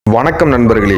வணக்கம் நண்பர்களே.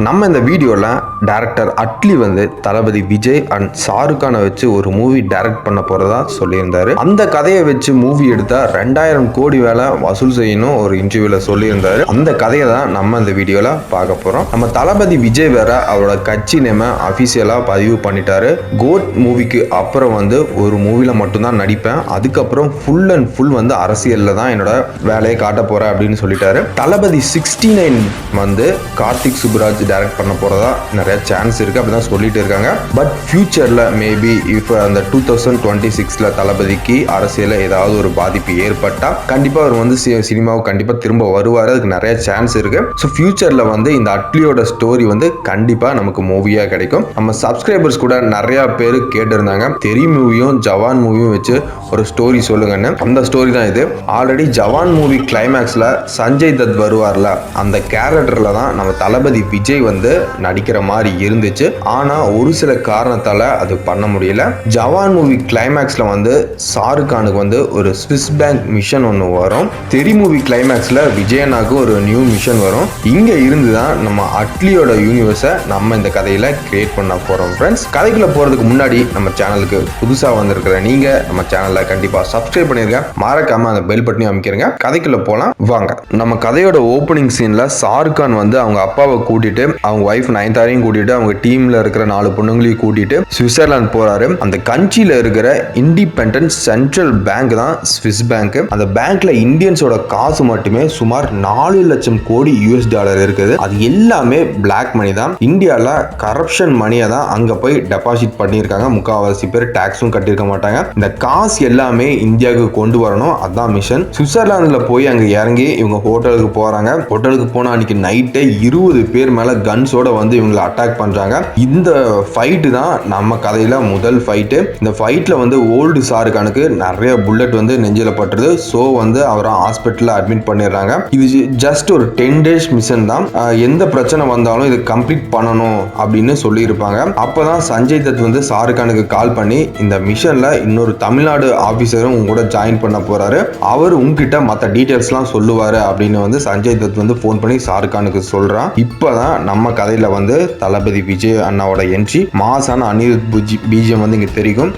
நம்ம இந்த வீடியோவில் டைரக்டர் அட்லி வந்து தளபதி விஜய் அண்ட் ஷாருக்கானை வச்சு ஒரு மூவி டைரக்ட் பண்ண போகிறதா சொல்லியிருந்தாரு. அந்த கதையை வச்சு மூவி எடுத்தால் 2000 கோடி வேலை வசூல் செய்யணும் ஒரு இன்டர்வியூவில் சொல்லியிருந்தாரு. அந்த கதையை தான் நம்ம இந்த வீடியோவில் பார்க்க போகிறோம். நம்ம தளபதி விஜய் வேற அவரோட கட்சி நேமை அஃபிஷியலாக பதிவு பண்ணிட்டாரு. கோட் மூவிக்கு அப்புறம் வந்து ஒரு மூவியில் மட்டும்தான் நடிப்பேன், அதுக்கப்புறம் ஃபுல் அண்ட் ஃபுல் வந்து அரசியலில் தான் என்னோட வேலையை காட்ட போகிறேன் அப்படின்னு சொல்லிட்டாரு. தளபதி 69 வந்து கார்த்திக் சுப்புராஜ் டைரக்ட் பண்ண போறதா நிறைய சான்ஸ் இருக்கு அப்படிதான் சொல்லிட்டு இருக்காங்க. பட் ஃபியூச்சர்ல மேபி இஃப் அந்த 2026ல தளபதிக்கு அரசியல ஏதாவது ஒரு பாதிப்பு ஏற்பட்டா கண்டிப்பா அவர் வந்து சினிமாவுக்கு கண்டிப்பா திரும்ப வருவாரு. அதுக்கு நிறைய சான்ஸ் இருக்கு. ஸோ ஃபியூச்சர்ல வந்து இந்த அட்லியோட ஸ்டோரி வந்து கண்டிப்பா நமக்கு மூவியா கிடைக்கும். நம்ம சப்ஸ்கிரைபர்ஸ் கூட நிறைய பேர் கேட்டு இருந்தாங்க, தெரி மூவியும் ஜவான் மூவியும் வச்சு ஒரு ஸ்டோரி சொல்லுங்கன்னு. அந்த ஸ்டோரி தான் இது. ஆல்ரெடி ஜவான் மூவி கிளைமேக்ஸ்ல சஞ்சய் தத் வருவார்ல, அந்த கேரக்டர்ல தான் நம்ம தளபதி விஜய் வந்து நடிக்கிற மாதிரி இருந்துச்சு. ஆனா ஒரு சில காரணத்தால அது பண்ண முடியல. ஜவான் மூவி கிளைமேக்ஸ்ல வந்து ஷாருக்கானுக்கு வந்து ஒரு ஸ்விஸ் பேங்க் மிஷன் ஒன்று வரும். தெரி மூவி கிளைமேக்ஸ்ல விஜயனாக்கு ஒரு நியூ மிஷன் வரும். இங்க இருந்து தான் நம்ம அட்லியோட யூனிவர்ஸை நம்ம இந்த கதையில கிரியேட் பண்ண போறோம். ஃப்ரெண்ட்ஸ், கதைக்குள்ள போறதுக்கு முன்னாடி நம்ம சேனலுக்கு புதுசா வந்திருக்கிற நீங்க நம்ம சேனலை கண்டிப்பா சப்ஸ்கிரைப் பண்ணிருங்க, மறக்காம அந்த பெல் பட்டனையும் அமைக்கிறீங்க. கதைக்குள்ள போலாம் வாங்க. நம்ம கதையோட ஓப்பனிங் சீன்ல ஷாருக்கான் வந்து அவங்க அப்பாவை கூட்டிட்டு அவங்க வைஃப் நயன்தாரையும் கூட்டிட்டு அவங்க டீம்ல இருக்கிற 4 பொண்ணுங்களையும் கூட்டிட்டு சுவிட்சர்லாந்து போறாரு. அந்த கண்ட்ரியில இருக்கிற இண்டிபெண்டன்ட் சென்ட்ரல் பேங்க் தான் ஸ்விஸ் பேங்க். அந்த பேங்க்ல இந்தியன்ஸோட காசு மட்டுமே சுமார் 4 லட்சம் கோடி யூஎஸ் டாலர் இருக்குது. அது எல்லாமே பிளாக் மணி தான். இந்தியால கரப்ஷன் மணியை தான் அங்க போய் டெபாசிட் பண்ணியிருக்காங்க. முக்கால்வாசி பேர் டாக்ஸும் கட்டியிருக்க மாட்டாங்க. இந்த காசு எல்லாமே இந்தியாவுக்கு கொண்டு வரணும், அதான் மிஷன். சுவிட்சர்லாந்துல போய் அங்க இறங்கி இவங்க ஹோட்டலுக்கு போறாங்க. ஹோட்டலுக்கு போனா அன்னைக்கு நைட்டே 20 பேர் மேல கன்ஸோட வந்து இவங்களை அட்டாக் பண்றாங்க. இந்த ஃபைட் தான் நம்ம கதையில முதல் ஃபைட். இந்த ஃபைட்ல வந்து ஓல்டு ஷாருக்கானுக்கு நிறைய புல்லட் வந்து நெஞ்சில பட்டுருது. சோ வந்து அவரை ஹாஸ்பிட்டல்ல அட்மிட் பண்ணிடுறாங்க. இது ஜஸ்ட் ஒரு 10 டேஸ் மிஷன் தான். எந்த பிரச்சனை வந்தாலும் இது கம்ப்ளீட் பண்ணணும் அப்படின்னு சொல்லி இருப்பாங்க. அப்பதான் சஞ்சய் தத் வந்து ஷாருக்கானுக்கு கால் பண்ணி இந்த மிஷன்ல இன்னொரு தமிழ்நாடு ஆபீசரும் உங்க கூட ஜாயின் பண்ண போறாரு, அவர் உங்ககிட்ட மற்ற டீடைல்ஸ்லாம் சொல்லுவாரு அப்படின்னு வந்து சஞ்சய் தத் வந்து போன் பண்ணி ஷாருக்கானுக்கு சொல்றான். இப்பதான் நம்ம கதையில வந்து தளபதி விஜய் அண்ணாவோட என்ட்ரி. மாசான அனிருத் பிஜிஎம் வந்து இங்க தெரியும்.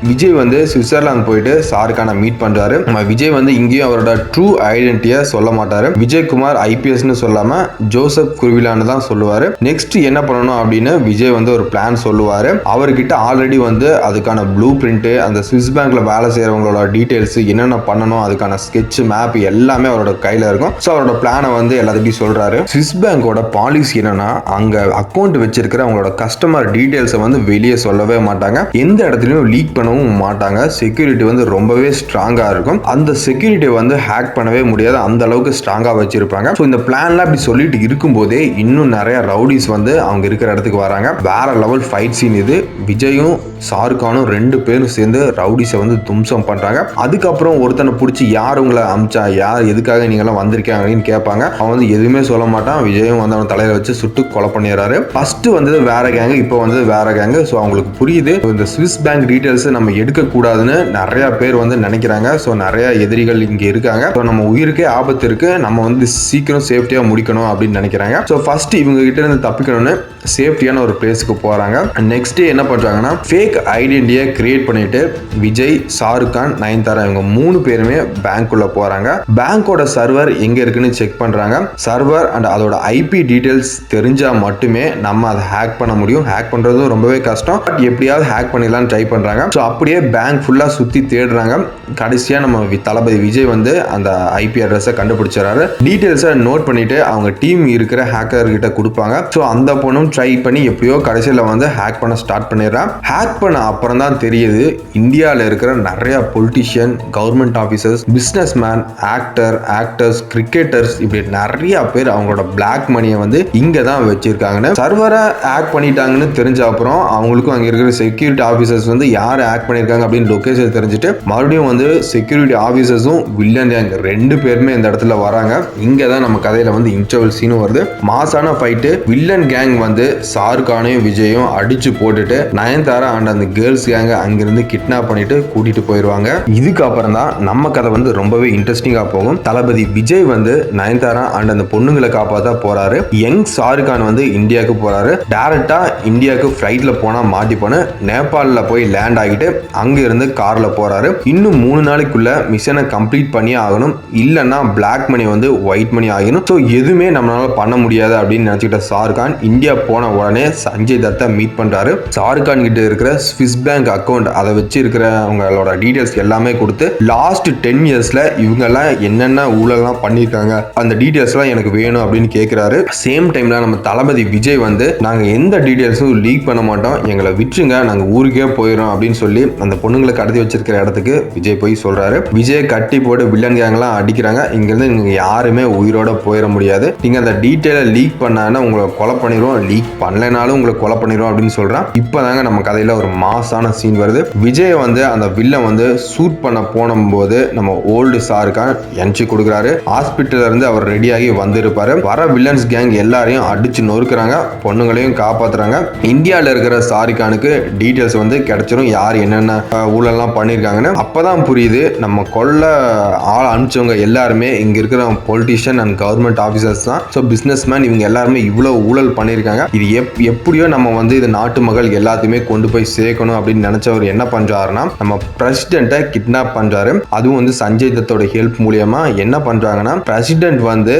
விஜய் வந்து சுவிட்சர்லாந்து போயிட்டு ஷாருக்கானை மீட் பண்றாரு. விஜய் வந்து இங்கேயும் அவரோட ட்ரூ ஐடென்டிட்டியை சொல்ல மாட்டாரு. விஜயகுமார் ஐபிஎஸ்னு சொல்லாம ஜோசப் குருவிலான்னு தான் சொல்லுவாரு. நெக்ஸ்ட் என்ன பண்ணணும் அப்படின்னு விஜய் வந்து ஒரு பிளான் சொல்லுவாரு. அவர்கிட்ட ஆல்ரெடி வந்து அதுக்கான ப்ளூ பிரிண்ட், அந்த ஸ்விஸ் பேங்க்ல வேலை செய்யறவங்களோட டீடைல்ஸ், என்னென்ன பண்ணணும் அதுக்கான ஸ்கெட்ச் மேப் எல்லாமே அவரோட கையில இருக்கும். ஸோ அவரோட பிளானை வந்து எல்லாத்தையும் சொல்றாரு. ஸ்விஸ் பேங்கோட பாலிசி என்னன்னா, அங்க அக்கௌண்ட் வச்சிருக்கிற அவங்களோட கஸ்டமர் டீடைல்ஸை வந்து வெளியே சொல்லவே மாட்டாங்க, எந்த இடத்துலயும் லீக் பண்ணவும் மாட்டாங்க. செக்யூரிட்டி வந்து ரொம்பவே ஸ்ட்ராங்கா இருக்கும். அந்த செக்யூரிட்டி வந்து ஹேக் பண்ணவே முடியாது, அந்த அளவுக்கு ஸ்ட்ராங்கா வச்சிருப்பாங்க. ஸோ இந்த பிளான்லாம் அப்படி சொல்லிட்டு இருக்கும் போதே இன்னும் நிறைய ரவுடிஸ் வந்து அவங்க இருக்கிற இடத்துக்கு வராங்க. வேற லெவல் ஃபைட் சீன் இது. விஜயும் ஷாருக்கானும் 2 பேரும் சேர்ந்து ரவுடிஸை வந்து தும்சம் பண்றாங்க. அதுக்கப்புறம் ஒருத்தனை பிடிச்சி யார் உங்களை அமிச்சா, யார் எதுக்காக நீங்களாம் வந்திருக்காங்கன்னு கேட்பாங்க. அவன் வந்து எதுவுமே சொல்ல மாட்டான். விஜயும் வந்து அவன் தலையில வச்சு சுட்டு கொலை பண்ணிடுறாரு. ஃபர்ஸ்ட் வந்து வேற கேங்கு, இப்போ வந்து வேற கேங்கு. ஸோ அவங்களுக்கு புரியுது இந்த ஸ்விஸ் பேங்க் டீடைல்ஸ் நம்ம எடுக்கக்கூடாதுன்னு நிறைய பேர் வந்து நினைக்கிறாங்க. ஸோ நிறைய எதிரிகள் இங்கே இருக்காங்க. ஸோ நம்ம உயிருக்கே ஆபத்து இருக்கு, நம்ம வந்து சீக்கிரம் சேஃப்டியாக முடிக்கணும் அப்படின்னு நினைக்கிறாங்க. ஸோ ஃபர்ஸ்ட் இவங்க கிட்ட இருந்து தப்பிக்கணும்னு சேஃப்டியான ஒரு பிளேஸுக்கு போறாங்க. நெக்ஸ்ட் என்ன பண்றாங்கன்னா, ஃபேக் ஐடென்டிட்டியை கிரியேட் பண்ணிட்டு விஜய், ஷாருக்கான், நயன்தாரா இவங்க 3 பேருமே பேங்க்குள்ள போறாங்க. பேங்கோட சர்வர் எங்க இருக்குன்னு செக் பண்றாங்க. சர்வர் அண்ட் அதோட ஐபி டீடைல்ஸ் தெரிஞ்சா மட்டுமே நம்ம அதை ஹேக் பண்ண முடியும். ஹேக் பண்றதும் ரொம்பவே கஷ்டம். பட் எப்படியாவது ஹேக் பண்ணிடலாம் ட்ரை பண்றாங்க. ஸோ அப்படியே பேங்க் ஃபுல்லா சுத்தி தேடுறாங்க. கடைசியா நம்ம தளபதி விஜய் வந்து அந்த ஐபி அட்ரஸை கண்டுபிடிச்சாரு. டீடைல்ஸை நோட் பண்ணிட்டு அவங்க டீம் இருக்கிற ஹேக்கர் கிட்ட கொடுப்பாங்க. ஸோ அந்த பொண்ணும் ட்ரை பண்ணி எப்படியோ கடைசியில் வந்து ஹேக் பண்ண ஸ்டார்ட் பண்ணிடுறான். ஹேக் பண்ண அப்புறம் தான் தெரியுது, இந்தியாவில் இருக்கிற நிறைய politician, government officers, business man, actors, cricketers, இப்படி நிறைய பேர் அவங்களோட பிளாக் மணியை வந்து இங்க தான் வச்சிருக்காங்கன்னு. சர்வரை ஹேக் பண்ணிட்டாங்கன்னு தெரிஞ்ச அப்புறம் அவங்களுக்கும் அங்க இருக்கிற செக்யூரிட்டி ஆஃபீஸர்ஸ் வந்து யார் ஹேக் பண்ணிருக்காங்க அப்படின்னு லொகேஷன் தெரிஞ்சுட்டு மறுபடியும் வந்து செக்யூரிட்டி ஆஃபீஸர்ஸும் வில்லன் கேங் 2 பேருமே இந்த இடத்துல வராங்க. இங்க தான் நம்ம கதையில வந்து இன்டர்வல் சீனும் வருது. மாசான ஃபைட்டு. வில்லன் கேங் வந்து ஷாருக்கானையும் விஜயும் அடிச்சு போட்டுட்டு நயன்தாரா அண்ட் அந்த கேர்ள்ஸ் கேங்க அங்கிருந்து கிட்னாப் பண்ணிட்டு கூட்டிட்டு வச்சுட்டு போயிடுவாங்க. இதுக்கப்புறம் தான் நம்ம கதை வந்து ரொம்பவே இன்ட்ரெஸ்டிங்கா போகும். தளபதி விஜய் வந்து நயன்தாரா அண்ட் அந்த பொண்ணுங்களை காப்பாற்ற போறாரு. யங் ஷாருக் கான் வந்து இந்தியாவுக்கு போறாரு. டைரக்டா இந்தியாவுக்கு ஃபிளைட்ல போனா மாட்டிப்போன நேபாளில் போய் லேண்ட் ஆகிட்டு அங்க இருந்து கார்ல போறாரு. இன்னும் 3 நாளைக்குள்ள மிஷனை கம்ப்ளீட் பண்ணி ஆகணும், இல்லைன்னா பிளாக் மணி வந்து ஒயிட் மணி ஆகணும். ஸோ எதுவுமே நம்மளால பண்ண முடியாது அப்படின்னு நினைச்சுக்கிட்ட ஷாருக் கான் இந்தியா போன உடனே சஞ்சய் தத்தை மீட் பண்றாரு. ஷாருக் கான் கிட்ட இருக்கிற ஸ்விஸ் பேங்க் அக்கௌண்ட் அதை வச்சு இருக்கிற அவங்களோட டீடைல்ஸ் எல்லாமே கொடுத்து லாஸ்ட் 10 இயர்ஸ்ல இவங்க எல்லாம் என்னென்ன ஊழல்லாம் பண்ணியிருக்காங்க அந்த டீடைல்ஸ் எல்லாம் எனக்கு வேணும் அப்படின்னு கேட்கிறாரு. சேம் டைம்ல நம்ம தளபதி விஜய் வந்து நாங்க எந்த டீடைல்ஸும் லீக் பண்ண மாட்டோம், எங்களை விட்டுருங்க, நாங்க ஊருக்கே போயிடும் அப்படின்னு சொல்லி அந்த பொண்ணுங்களை கடத்தி வச்சிருக்கிற இடத்துக்கு விஜய் போய் சொல்றாரு. விஜய் கட்டி போட்டு வில்லன் கேங்லாம் அடிக்கிறாங்க. இங்கிருந்து நீங்க யாருமே உயிரோட போயிட முடியாது, நீங்க அந்த டீடைலை லீக் பண்ணாங்கன்னா உங்களை கொலை பண்ணிடுவோம், லீக் பண்ணலைனாலும் உங்களை கொலை பண்ணிடுவோம் அப்படின்னு சொல்றான். இப்பதாங்க நம்ம கதையில ஒரு மாசான சீன் வருது. விஜய் வந்து அந்த வில்லன் வந்து ஷூட் பண்ண போனும்போது நம்ம ஓல்டு ஷாருக் கான் என்ட்ரி கொடுக்குறாரு. ஹாஸ்பிட்டல்ல இருந்து அவர் ரெடியாகி வந்திருப்பாரு. வர வில்லன்ஸ் கேங் எல்லாரையும் அடிச்சு நொறுக்குறாங்க, பொண்ணுங்களையும் காப்பாத்துறாங்க. இந்தியாவில் இருக்கிற ஷாருக் கானுக்கு டீடைல்ஸ் வந்து கிடைச்சிரும், யார் என்னென்ன ஊழல்லாம் பண்ணியிருக்காங்கன்னு. அப்பதான் புரியுது நம்ம கொல்ல ஆள் அனுப்பிச்சவங்க எல்லாருமே இங்க இருக்கிற பொலிட்டிஷியன் அண்ட் கவர்மெண்ட் ஆஃபீஸர்ஸ் தான். ஸோ பிசினஸ் மேன் இவங்க எல்லாருமே இவ்வளவு ஊழல் பண்ணியிருக்காங்க. இது எப்படியோ நம்ம வந்து இது நாட்டு மக்கள் எல்லாத்தையுமே கொண்டு போய் சேர்க்கணும் அப்படின்னு நினைச்சவர் என்ன பண்றாருன்னா நம்ம பிரசிடென்ட்டை கிட்னாப் பண்றாரு. அதுவும் வந்து சஞ்சய் தத்தோட ஹெல்ப் மூலியமா என்ன பண்றாங்கன்னா பிரசிடென்ட் வந்து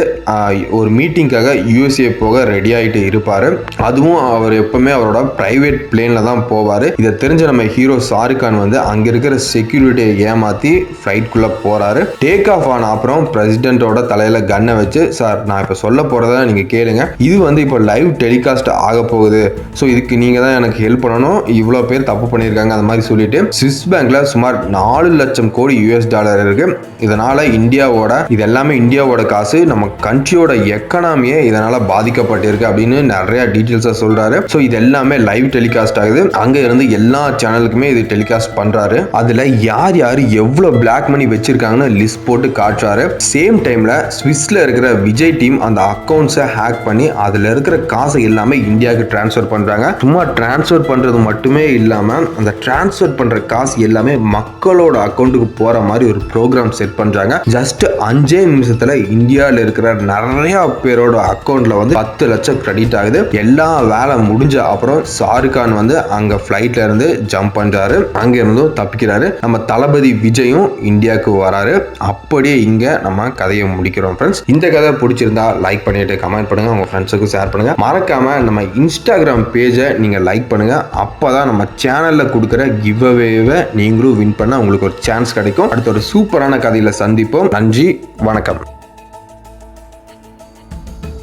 ஒரு மீட்டிங்காக யூஎஸ்ஏ போக ரெடி ஆகிட்டு இருப்பாரு. அதுவும் அவர் எப்பவுமே அவரோட பிரைவேட் பிளேன்ல தான் போவாரு. இதை தெரிஞ்ச நம்ம ஹீரோ ஷாருக் கான் வந்து அங்க இருக்கிற செக்யூரிட்டியை ஏமாத்தி ஃபிளைட்குள்ள போறாரு. டேக் ஆஃப் ஆன அப்புறம் பிரசிடென்ட்டோட தலையில கன்னை வச்சு, சார் நான் இப்ப சொல்ல போறத நீங்க கேளுங்க, இது வந்து இப்போ லைவ் டெலிகாஸ்ட் ஆக போகுது, ஸோ இதுக்கு நீங்க தான் எனக்கு ஹெல்ப் பண்ணணும், இவ்வளோ பேர் தப்பு பண்ணியிருக்காங்க அந்த மாதிரி சொல்லிட்டு ஸ்விஸ் பேங்க்ல சுமார் 4 லட்சம் கோடி யூஎஸ் டாலர் இருக்கு. இதனால இந்தியாவோட இது எல்லாமே இந்தியாவோட காசு, நம்ம கண்ட்ரியோட எக்கனாமியே இதனால பாதிக்கப்பட்டிருக்கு அப்படின்னு நிறைய டீட்டெயில்ஸா சொல்றாரு. ஸோ இது எல்லாமே லைவ் டெலிகாஸ்ட் ஆகுது. அங்க இருந்து எல்லா சேனலுக்குமே இது டெலிகாஸ்ட் பண்றாரு. அதுல யார் யார் எவ்வளவு பிளாக் மணி வச்சிருக்காங்கன்னு லிஸ்ட் போட்டு காட்டுறாரு. சேம் டைம்ல ஸ்விஸ்ல இருக்கிற விஜய் டீம் அந்த அக்கௌண்ட்ஸை ஹேக் பண்ணி அதுல இருக்கிற காசை எல்லாமே இந்தியாவுக்கு டிரான்ஸ்ஃபர் பண்றாங்க. சும்மா டிரான்ஸ்ஃபர் பண்றது மட்டுமே இல்லாம அந்த டிரான்ஸ்ஃபர் பண்ற காசு எல்லாமே மக்களோட அக்கௌண்ட்டுக்கு போற மாதிரி ஒரு ப்ரோக்ராம் செட் பண்றாங்க. ஜஸ்ட் 5 நிமிஷத்துல இந்தியாவில் இருக்கிற நிறைய பேரோட அக்கௌண்ட்ல வந்து 10 லட்சம் கிரெடிட் ஆகுது. எல்லா வேலை முடிஞ்ச அப்புறம் ஷாருக் கான் வந்து அங்க ஃபிளைட்ல இருந்து ஜம்ப் பண்றாரு. அங்க இருந்தும் தப்பிக்கிறாரு. நம்ம தளபதி விஜயும் இந்தியாவுக்கு வராரு. அப்படியே இங்க நம்ம கதையை முடிக்கிறோம் ஃப்ரெண்ட்ஸ். இந்த கதை பிடிச்சிருந்தா லைக் பண்ணிட்டு கமெண்ட் பண்ணுங்க, உங்க ஃப்ரெண்ட்ஸுக்கு ஷேர் பண்ணுங்க. மறக்காம நம்ம இன்ஸ்டாகிராம் பேஜை நீங்க லைக் பண்ணுங்க. அப்பதான் நம்ம சேனல்ல கொடுக்குற கிவ் அவேவை நீங்களும் வின் பண்ண உங்களுக்கு ஒரு சான்ஸ் கிடைக்கும். அடுத்த ஒரு சூப்பரான கதையில சந்திப்போம். நன்றி, வணக்கம்.